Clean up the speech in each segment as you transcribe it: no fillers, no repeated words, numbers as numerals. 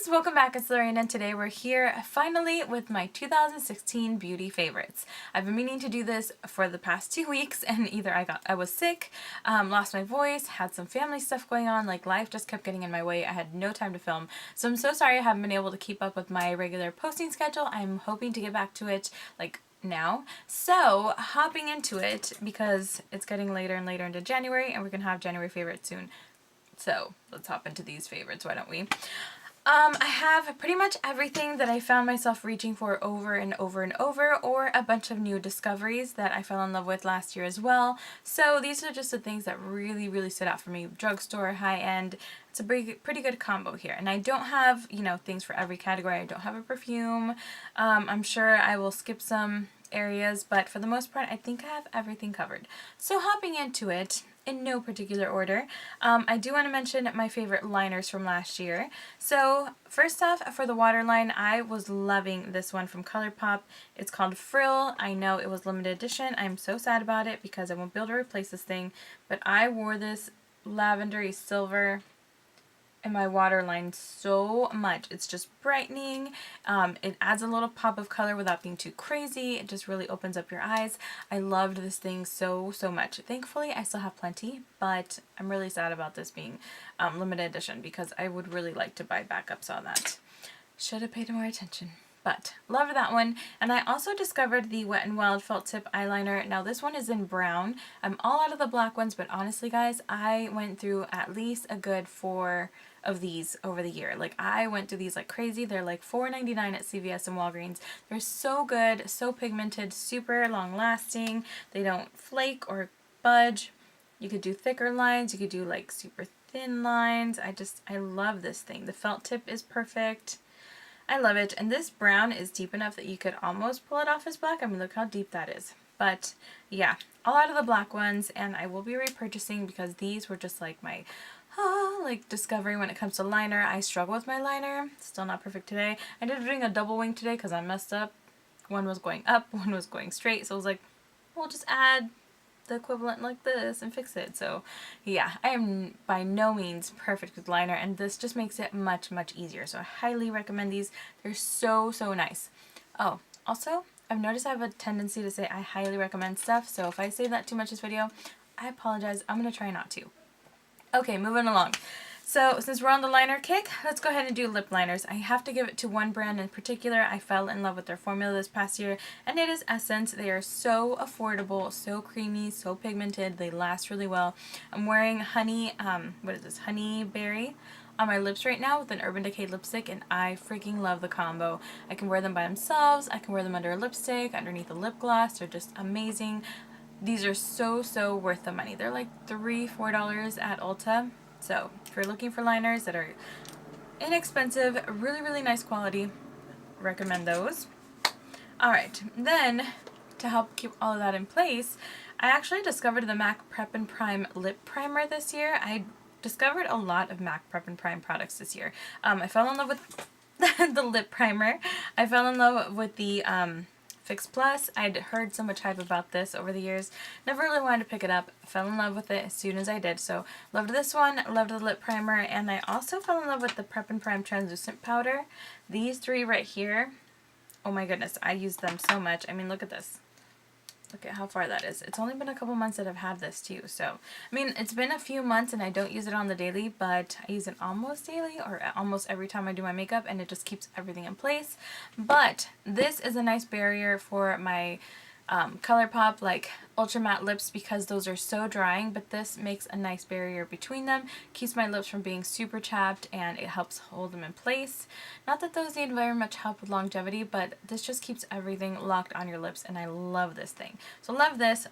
welcome back. It's Lorraine and today we're here finally with my 2016 beauty favorites. I've been meaning to do this for the past 2 weeks and either I was sick, lost my voice, had some family stuff going on, like life just kept getting in my way. I had no time to film. So I'm so sorry I haven't been able to keep up with my regular posting schedule. I'm hoping to get back to it like now. So hopping into it because it's getting later and later into January and we're going to have January favorites soon. So let's hop into these favorites, why don't we? I have pretty much everything that I found myself reaching for over and over and over, or a bunch of new discoveries that I fell in love with last year as well. So these are just the things that really stood out for me. Drugstore, high-end, it's a pretty good combo here. And I don't have, you know, things for every category. I don't have a perfume. I'm sure I will skip some areas, but for the most part, I think I have everything covered. So hopping into it, in no particular order, I do want to mention my favorite liners from last year. So first off, for the waterline, I was loving this one from ColourPop. It's called Frill. I know it was limited edition. I'm so sad about it because I won't be able to replace this thing, but I wore this lavendery silver in my waterline so much. It's just brightening. It adds a little pop of color without being too crazy. It just really opens up your eyes. I loved this thing so much. Thankfully, I still have plenty, but I'm really sad about this being limited edition because I would really like to buy backups on that. Should have paid more attention. But loved that one. And I also discovered the Wet n Wild Felt Tip eyeliner. Now this one is in brown. I'm all out of the black ones, but honestly guys, I went through at least a good 4 of these over the year. Like I went through these like crazy. They're like $4.99 at CVS and Walgreens. They're so good, so pigmented, super long lasting. They don't flake or budge. You could do thicker lines. You could do like super thin lines. I love this thing. The felt tip is perfect. I love it, and this brown is deep enough that you could almost pull it off as black. I mean, look how deep that is. But yeah, all out of the black ones, and I will be repurchasing because these were just like my like discovery when it comes to liner. I struggle with my liner. Still not perfect today. I did bring a double wing today because I messed up. One was going up, one was going straight, so I was like, we'll just add the equivalent like this and fix it. So yeah, I am by no means perfect with liner, and this just makes it much easier. So I highly recommend these. They're so nice. Oh, also, I've noticed I have a tendency to say I highly recommend stuff, so if I say that too much this video, I apologize. I'm gonna try not to. Okay, moving along. So since we're on the liner kick, let's go ahead and do lip liners. I have to give it to one brand in particular. I fell in love with their formula this past year, and it is Essence. They are so affordable, so creamy, so pigmented. They last really well. I'm wearing honey, what is this, honey berry on my lips right now with an Urban Decay lipstick, and I freaking love the combo. I can wear them by themselves. I can wear them under a lipstick, underneath a lip gloss. They're just amazing. These are so worth the money. They're like $3–4 at Ulta. So if you're looking for liners that are inexpensive, really nice quality, recommend those. Alright, then to help keep all of that in place, I actually discovered the MAC Prep and Prime Lip Primer this year. I discovered a lot of MAC Prep and Prime products this year. I fell in love with the lip primer. I fell in love with the Fix Plus. I'd heard so much hype about this over the years. Never really wanted to pick it up. Fell in love with it as soon as I did. So loved this one, loved the lip primer, and I also fell in love with the Prep and Prime Translucent Powder. These 3 right here, oh my goodness, I use them so much. I mean, look at this. Look at how far that is. It's only been a couple months that I've had this too. So, I mean, it's been a few months and I don't use it on the daily, but I use it almost daily or almost every time I do my makeup, and it just keeps everything in place. But this is a nice barrier for my ColourPop like Ultra Matte lips because those are so drying, but this makes a nice barrier between them, keeps my lips from being super chapped, and it helps hold them in place. Not that those need very much help with longevity, but this just keeps everything locked on your lips, and I love this thing. So love this,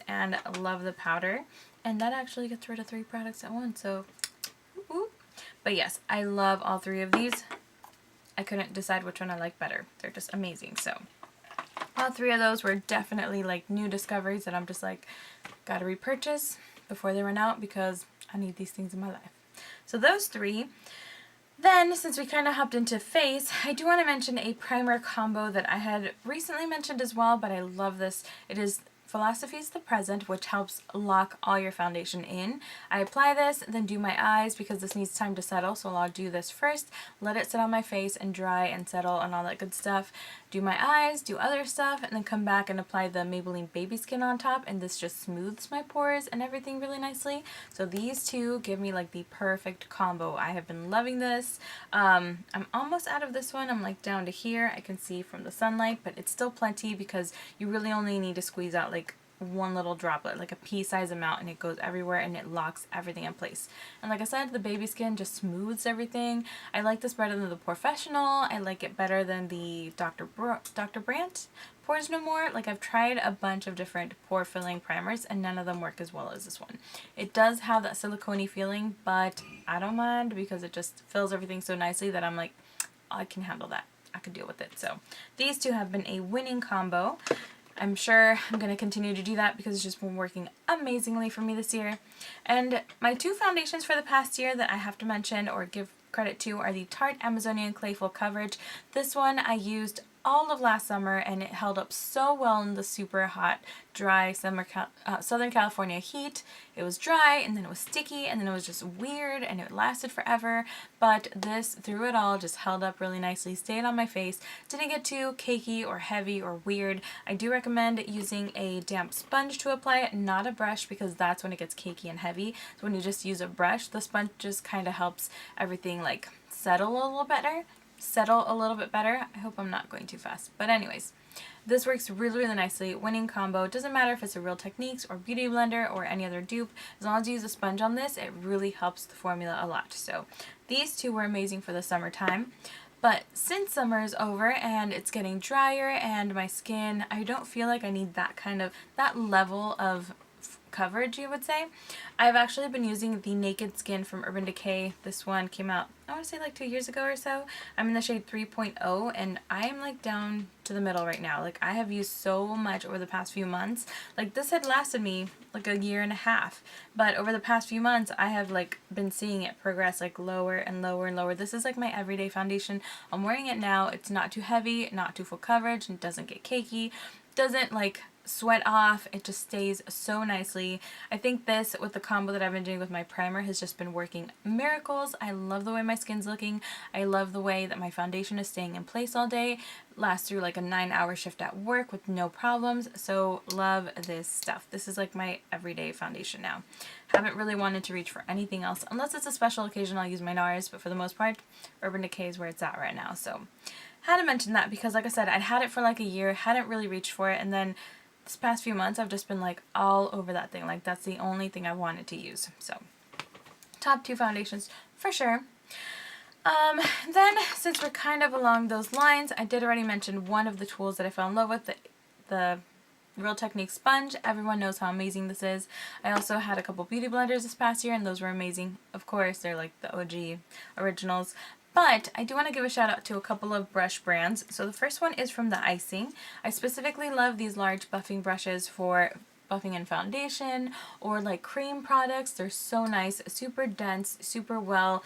and love the powder, and that actually gets rid of 3 products at once, so woo-hoo. But yes, I love all 3 of these. I couldn't decide which one I like better. They're just amazing. So all 3 of those were definitely like new discoveries that I'm just like, gotta repurchase before they run out because I need these things in my life. So those 3. Then, since we kind of hopped into face, I do want to mention a primer combo that I had recently mentioned as well, but I love this. It is Philosophy's The Present, which helps lock all your foundation in. I apply this, then do my eyes because this needs time to settle, so I'll do this first, let it sit on my face and dry and settle and all that good stuff. Do my eyes, do other stuff, and then come back and apply the Maybelline Baby Skin on top, and this just smooths my pores and everything really nicely. So these two give me like the perfect combo. I have been loving this. I'm almost out of this one. I'm like down to here. I can see from the sunlight, but it's still plenty because you really only need to squeeze out like one little droplet, like a pea-sized amount, and it goes everywhere and it locks everything in place. And like I said, the Baby Skin just smooths everything. I like this better than the Professional. I like it better than the Dr. Brandt Pores No More. Like, I've tried a bunch of different pore filling primers and none of them work as well as this one. It does have that silicone-y feeling, but I don't mind because it just fills everything so nicely that I'm like, I can handle that. I can deal with it. So these two have been a winning combo. I'm sure I'm going to continue to do that because it's just been working amazingly for me this year. And my two foundations for the past year that I have to mention or give credit to are the Tarte Amazonian Clay Full Coverage. This one I used all of last summer and it held up so well in the super hot, dry Southern California heat. It was dry and then it was sticky and then it was just weird and it lasted forever, but this, through it all, just held up really nicely, stayed on my face, didn't get too cakey or heavy or weird. I do recommend using a damp sponge to apply it, not a brush, because that's when it gets cakey and heavy. So when you just use a brush, the sponge just kind of helps everything like settle a little bit better. I hope I'm not going too fast. But anyways, this works really, really nicely. Winning combo. It doesn't matter if it's a Real Techniques or Beauty Blender or any other dupe. As long as you use a sponge on this, it really helps the formula a lot. So these two were amazing for the summertime. But since summer is over and it's getting drier and my skin, I don't feel like I need that level of coverage, you would say. I've actually been using the Naked Skin from Urban Decay. This one came out, I want to say like 2 years ago or so. I'm in the shade 3.0 and I'm like down to the middle right now. Like, I have used so much over the past few months. Like, this had lasted me like a year and a half, but over the past few months I have like been seeing it progress like lower and lower and lower. This is like my everyday foundation. I'm wearing it now. It's not too heavy, not too full coverage, and it doesn't get cakey, doesn't like sweat off. It just stays so nicely. I think this, with the combo that I've been doing with my primer, has just been working miracles. I love the way my skin's looking. I love the way that my foundation is staying in place all day. Lasts through like a 9-hour shift at work with no problems. So love this stuff. This is like my everyday foundation now. Haven't really wanted to reach for anything else unless it's a special occasion. I'll use my NARS, but for the most part, Urban Decay is where it's at right now. So had to mention that because, like I said, I'd had it for like a year, hadn't really reached for it, and then this past few months I've just been like all over that thing. Like, that's the only thing I wanted to use. So top two foundations for sure. Then, since we're kind of along those lines, I did already mention one of the tools that I fell in love with, the Real Techniques sponge. Everyone knows how amazing this is. I also had a couple beauty blenders this past year and those were amazing. Of course, they're like the OG originals. But I do want to give a shout out to a couple of brush brands. So the first one is from the Icing. I specifically love these large buffing brushes for buffing in foundation or like cream products. They're so nice, super dense, super well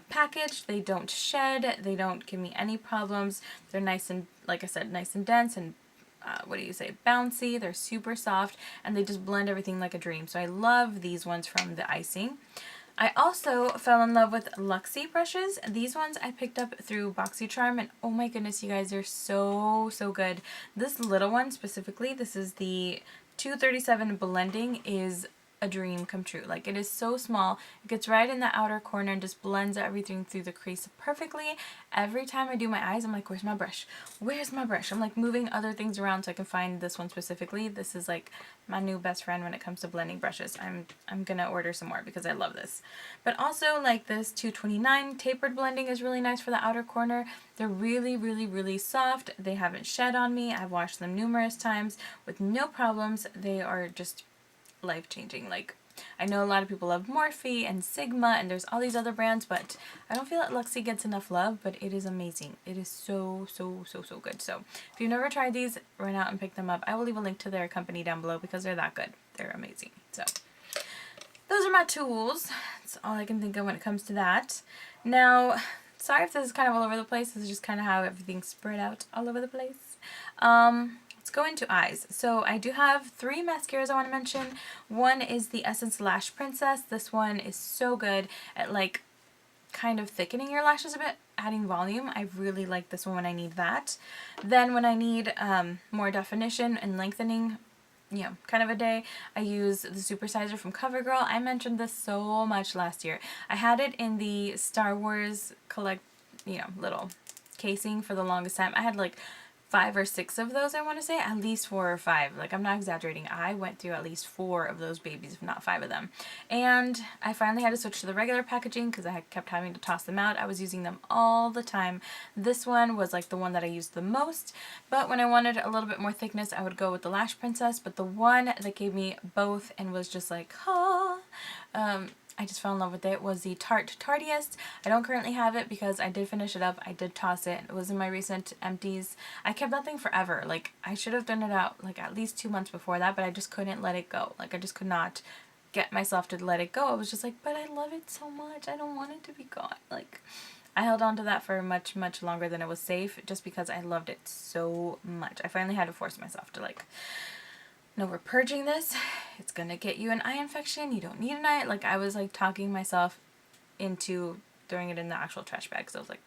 packaged. They don't shed, they don't give me any problems. They're nice and, like I said, nice and dense and bouncy. They're super soft and they just blend everything like a dream. So I love these ones from the Icing. I also fell in love with Luxie brushes. These ones I picked up through BoxyCharm and oh my goodness, you guys, they're so good. This little one specifically, this is the 237 blending, is a dream come true. Like, it is so small. It gets right in the outer corner and just blends everything through the crease perfectly. Every time I do my eyes, I'm like, where's my brush? Where's my brush? I'm like moving other things around so I can find this one specifically. This is like my new best friend when it comes to blending brushes. I'm gonna order some more because I love this. But also, like, this 229 tapered blending is really nice for the outer corner. They're really soft. They haven't shed on me. I've washed them numerous times with no problems. They are just life-changing. Like, I know a lot of people love Morphe and Sigma and there's all these other brands, but I don't feel that Luxie gets enough love, but it is amazing. It is so good. So if you've never tried these, run out and pick them up. I will leave a link to their company down below because they're that good. They're amazing. So those are my tools. That's all I can think of when it comes to that. Now, sorry if this is kind of all over the place. This is just kind of how everything's spread out all over the place. Let's go into eyes. So I do have 3 mascaras I want to mention. One is the Essence Lash Princess. This one is so good at like kind of thickening your lashes a bit, adding volume. I really like this one when I need that. Then when I need more definition and lengthening, you know, kind of a day, I use the Supersizer from CoverGirl. I mentioned this so much last year. I had it in the Star Wars little casing for the longest time. I had like 5 or 6 of those, I want to say, at least 4 or 5. Like, I'm not exaggerating. I went through at least 4 of those babies, if not 5 of them. And I finally had to switch to the regular packaging because I kept having to toss them out. I was using them all the time. This one was like the one that I used the most, but when I wanted a little bit more thickness, I would go with the Lash Princess. But the one that gave me both and was just like, I just fell in love with it was the Tarte Tardiest. I don't currently have it because I did finish it up. I did toss it. It was in my recent empties. I kept that thing forever. Like, I should have done it out like at least 2 months before that, but I just couldn't let it go. Like, I just could not get myself to let it go. I was just like, but I love it so much. I don't want it to be gone. Like, I held on to that for much, much longer than it was safe just because I loved it so much. I finally had to force myself to like, no, we're purging this. It's gonna get you an eye infection. You don't need an eye. Like, I was like talking myself into throwing it in the actual trash bag. So I was like,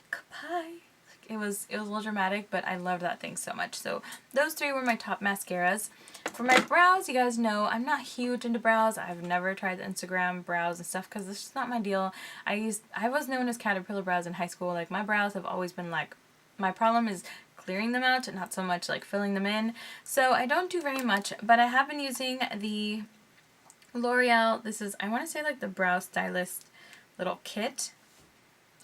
goodbye. Like, it was a little dramatic, but I loved that thing so much. So those 3 were my top mascaras. For my brows, you guys know I'm not huge into brows. I've never tried the Instagram brows and stuff because it's just not my deal. I was known as caterpillar brows in high school. Like, my brows have always been like, my problem is clearing them out and not so much like filling them in. So I don't do very much, but I have been using the L'Oreal, this is, I want to say like the Brow Stylist little kit.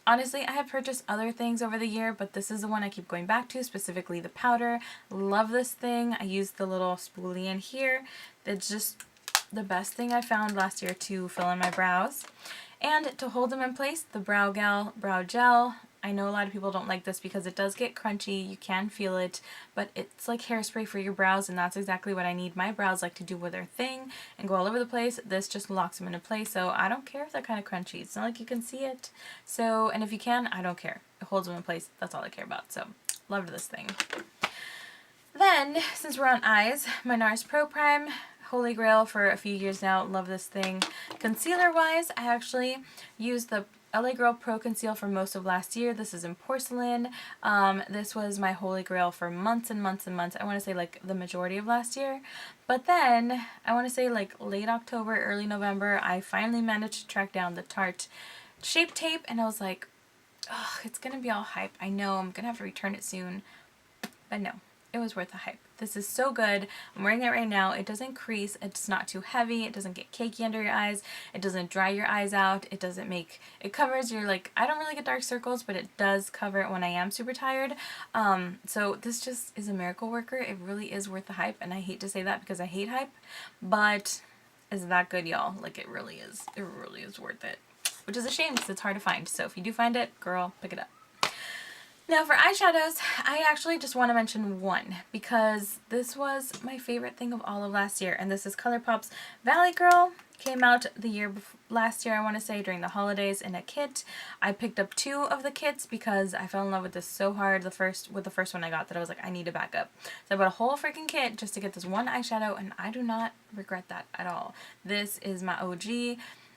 Honestly, I have purchased other things over the year, but this is the one I keep going back to, specifically the powder. Love this thing. I used the little spoolie in here. It's just the best thing I found last year to fill in my brows. And to hold them in place, the Brow Gal Brow Gel. I know a lot of people don't like this because it does get crunchy, you can feel it, but it's like hairspray for your brows, and that's exactly what I need my brows like to do with their thing and go all over the place. This just locks them into place, so I don't care if they're kind of crunchy. It's not like you can see it. So, and if you can, I don't care. It holds them in place. That's all I care about. So, loved this thing. Then, since we're on eyes, my NARS Pro Prime. Holy Grail for a few years now. Love this thing. Concealer wise, I actually used the LA Girl Pro Conceal for most of last year. This is in porcelain. This was my holy grail for months and months and months. I want to say like the majority of last year. But then, I want to say like late October, early November, I finally managed to track down the Tarte Shape Tape, and I was like, oh, it's going to be all hype. I know I'm going to have to return it soon. But no, it was worth the hype. This is so good. I'm wearing it right now. It doesn't crease. It's not too heavy. It doesn't get cakey under your eyes. It doesn't dry your eyes out. It doesn't make, it covers your, like, I don't really get dark circles, but it does cover it when I am super tired. So this just is a miracle worker. It really is worth the hype, and I hate to say that because I hate hype, but it's that good, y'all. Like, it really is. It really is worth it. Which is a shame because it's hard to find. So if you do find it, girl, pick it up. Now for eyeshadows, I actually just want to mention one because this was my favorite thing of all of last year, and this is ColourPop's Valley Girl. Came out last year, I want to say, during the holidays in a kit. I picked up 2 of the kits because I fell in love with this so hard with the first one I got that I was like, I need a backup. So I bought a whole freaking kit just to get this one eyeshadow, and I do not regret that at all. This is my OG.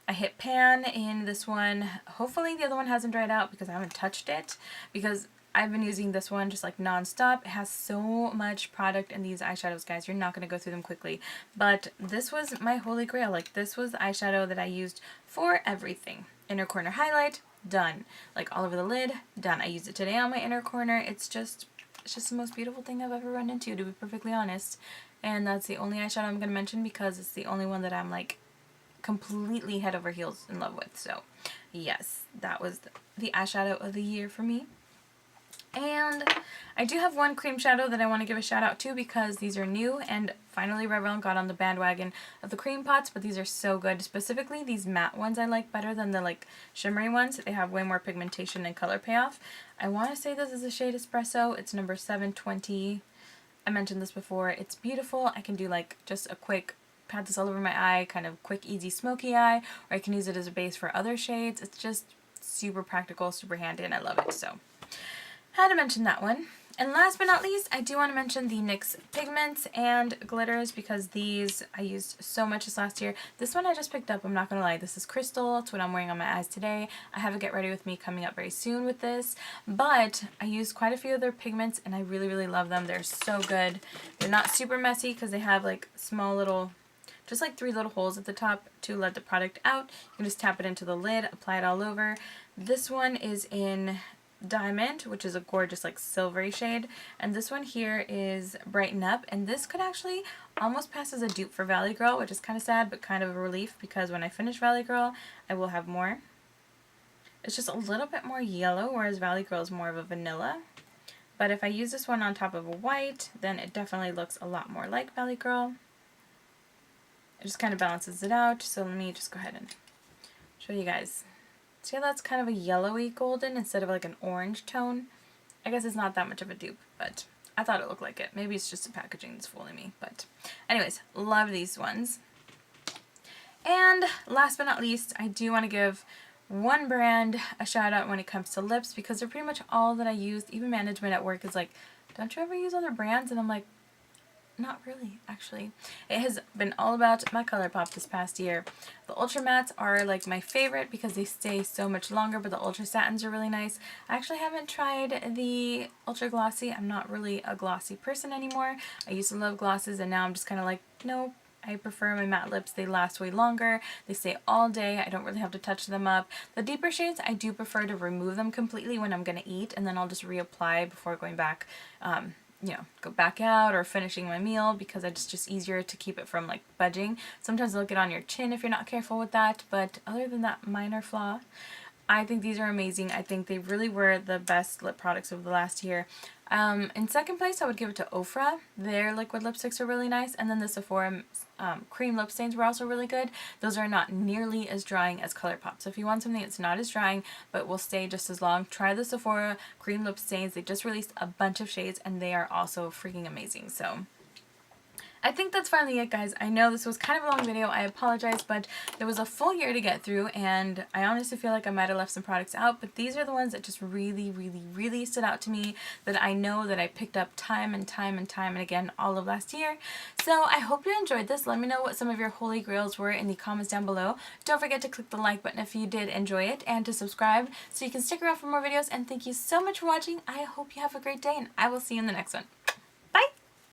I hit pan in this one. Hopefully the other one hasn't dried out because I haven't touched it, because I've been using this one just like non-stop. It has so much product in these eyeshadows, guys. You're not going to go through them quickly. But this was my holy grail. Like, this was the eyeshadow that I used for everything. Inner corner highlight, done. Like, all over the lid, done. I used it today on my inner corner. It's just the most beautiful thing I've ever run into, to be perfectly honest. And that's the only eyeshadow I'm going to mention because it's the only one that I'm like completely head over heels in love with. So yes, that was the eyeshadow of the year for me. And I do have one cream shadow that I want to give a shout out to because these are new, and finally Revlon got on the bandwagon of the cream pots, but these are so good. Specifically these matte ones I like better than the like shimmery ones. They have way more pigmentation and color payoff. I want to say this is a shade Espresso. It's number 720. I mentioned this before. It's beautiful. I can do like just a quick pat this all over my eye, kind of quick easy smoky eye, or I can use it as a base for other shades. It's just super practical, super handy, and I love it. So had to mention that one. And last but not least, I do want to mention the NYX Pigments and Glitters because these I used so much this last year. This one I just picked up, I'm not going to lie. This is Crystal. It's what I'm wearing on my eyes today. I have a Get Ready With Me coming up very soon with this. But I used quite a few of their pigments and I really, really love them. They're so good. They're not super messy because they have like small little, just like 3 little holes at the top to let the product out. You can just tap it into the lid, apply it all over. This one is in Diamond, which is a gorgeous like silvery shade, and this one here is Brighten Up, and this could actually almost pass as a dupe for Valley Girl, which is kind of sad but kind of a relief because when I finish Valley Girl I will have more. It's just a little bit more yellow, whereas Valley Girl is more of a vanilla, but if I use this one on top of a white, then it definitely looks a lot more like Valley Girl. It just kind of balances it out, so let me just go ahead and show you guys. See how that's kind of a yellowy golden instead of like an orange tone? I guess it's not that much of a dupe, but I thought it looked like it. Maybe it's just the packaging that's fooling me. But anyways, love these ones. And last but not least, I do want to give one brand a shout out when it comes to lips because they're pretty much all that I used. Even management at work is like, don't you ever use other brands? And I'm like, not really, actually. It has been all about my ColourPop this past year. The Ultra Mattes are like my favorite because they stay so much longer, but the Ultra Satins are really nice. I actually haven't tried the Ultra Glossy. I'm not really a glossy person anymore. I used to love glosses and now I'm just kind of like, nope. I prefer my matte lips. They last way longer. They stay all day. I don't really have to touch them up. The deeper shades, I do prefer to remove them completely when I'm going to eat, and then I'll just reapply before going back, you know, go back out or finishing my meal because it's just easier to keep it from like budging. Sometimes it'll get on your chin if you're not careful with that, but other than that minor flaw, I think these are amazing. I think they really were the best lip products of the last year. In second place, I would give it to Ofra. Their liquid lipsticks are really nice, and then the Sephora cream lip stains were also really good. Those are not nearly as drying as ColourPop. So if you want something that's not as drying but will stay just as long, try the Sephora cream lip stains. They just released a bunch of shades, and they are also freaking amazing. So I think that's finally it, guys. I know this was kind of a long video. I apologize, but there was a full year to get through, and I honestly feel like I might have left some products out, but these are the ones that just really, really, really stood out to me that I know that I picked up time and time and time and again all of last year. So I hope you enjoyed this. Let me know what some of your holy grails were in the comments down below. Don't forget to click the like button if you did enjoy it, and to subscribe so you can stick around for more videos, and thank you so much for watching. I hope you have a great day, and I will see you in the next one.